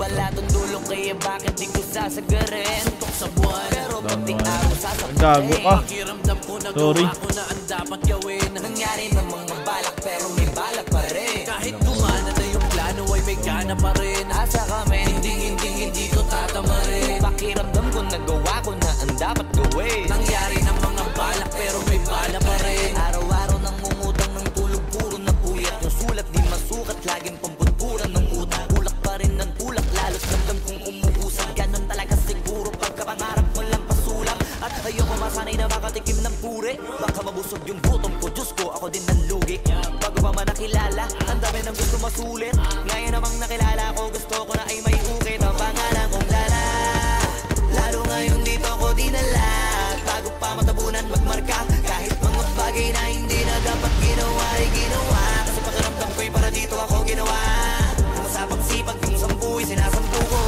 Wala tong dulo kaya bakit di ko sasagarin. Suntok sa buwan pero pati ako sasapakin. Gago ka. Pakiramdam ko nagawa ko na ang dapat gawin. Nangyari ng mga balak pero may balak pa rin. Kahit gumana na yung plano ay may gana pa rin. Asa kami hindi ko tatamarin. Pakiramdam ko nagawa ko na ang dapat gawin. Nangyari ng mga balak pero may bala pa rin. Araw-araw nang ngungutang ng tulog puro na puyat. Yung sulat di masukat laging pamputpuran ng utang. Tulak pa rin ng tulak lalo't ramdam kong umuusap. Ganon talaga siguro pagkapangarap mo lang pasulang. At ayoko masanay na makatikim ng pure. Baka mabusog yung gutom ko, Diyos ko ako din ng lugi. Bago pa man nakilala, ang dami ng gusto masulit. Ngayon namang nakilala ko, gusto ko na ay may ukit. Ang pangalan kong Lala, lalo ngayon dito ko dinala. Bago pa matabunan magmarka, kahit mga bagay na hindi na dapat ginawa ay ginawa. Kasi pakiramdam ko'y para dito ako ginawa. Masapang sipag yung sampu'y sinasampu ko.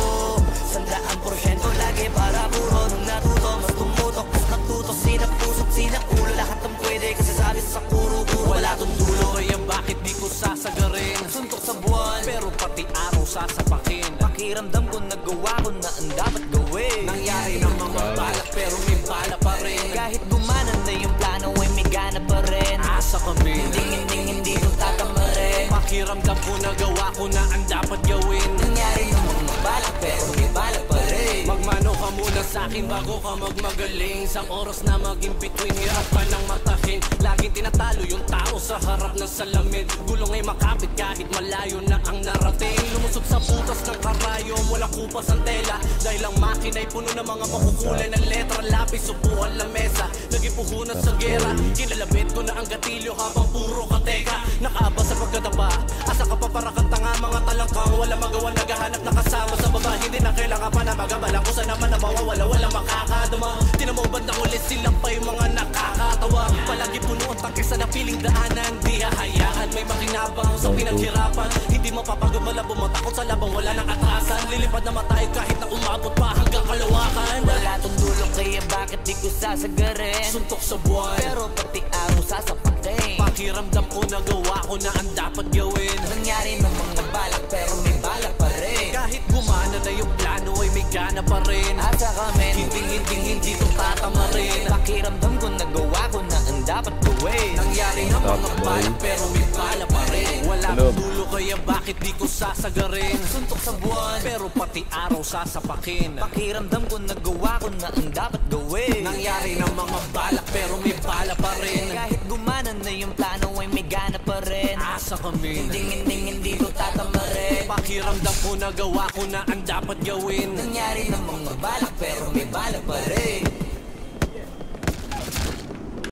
100% lagi para puro. Nung natuto, mas tumutok, mas natuto. Sinapusok, sinakulo, lahat ng pwede. Kasi sabi sa kuro-kuro, wala tong dulo. Kaya bakit di ko sasagarin? Suntok sa buwan, pero pati araw sasapakin. Pakiramdam ko nagawa ko na ang dapat gawin. Nangyari ng mga balak pero may bala pa rin. Kahit gumana na yung plano ay may gana pa rin. Asa kami hindi ko tatamarin. Pakiramdam ko nagawa ko na ang dapat gawin. Nangyari ng mga balak pero may bala pa rin. Magmano ka muna sa'kin bago ka magmagaling. Sa oras na maging between, hirap ka ng matahin. Laging tinatalo yung tao sa harap ng salamin. Gulong ay makapit kahit malayo na ang narating. Lumusot sa butas ng karayom, walang kupas ang tela. Dahil ang makina ay puno ng mga makukulay ng letra. Lapis, upuan, lamesa, nagipuhunan sa gera. Kinalabit ko na ang gatilyo habang puro kateka. Nakaaba sa pagkataba, asa ka pa para kang tanga. Mga talangkang wala magawa, naghahanap na kasama sa baba. Hindi na kailangan pa na magabala kung saan naman nawawala, walang makakadama. Tinamaw bandang ulit silang pa yung mga nakakatawa. Palagi puno ang tangke sa napiling daanan. Di hahayaan may makinabang sa pinaghirapan. Hindi mapapagumala, bumatakot sa labang wala nang atrasan. Lilipad na matayo kahit na umabot pa hanggang kalawakan. Wala tong dulo kaya bakit di ko sasagarin. Suntok sa buwan pero pati araw sasapakin. Pakiramdam ko nagawa ko na ang dapat gawin. Nangyari ng mga balak pero may balak pa rin. Kahit gumana na yung plano ay may gana pa rin. Asa kami hindi ko tatamarin. Pakiramdam ko nagawa ko na ang dapat gawin. Nangyari ng mga balak pero may bala pa rin. Wala tong dulo kaya bakit di ko sasagarin. Suntok sa buwan pero pati araw sasapakin. Pakiramdam ko nagawa ko na ang dapat gawin. Nangyari ng mga balak pero may bala pa rin. Kahit gumana na yung plano ay may gana pa rin. Asa kami hindi ko tatamarin. Pakiramdam ko nagawa ko na ang dapat gawin. Nangyari ng mga balak pero may bala pa rin.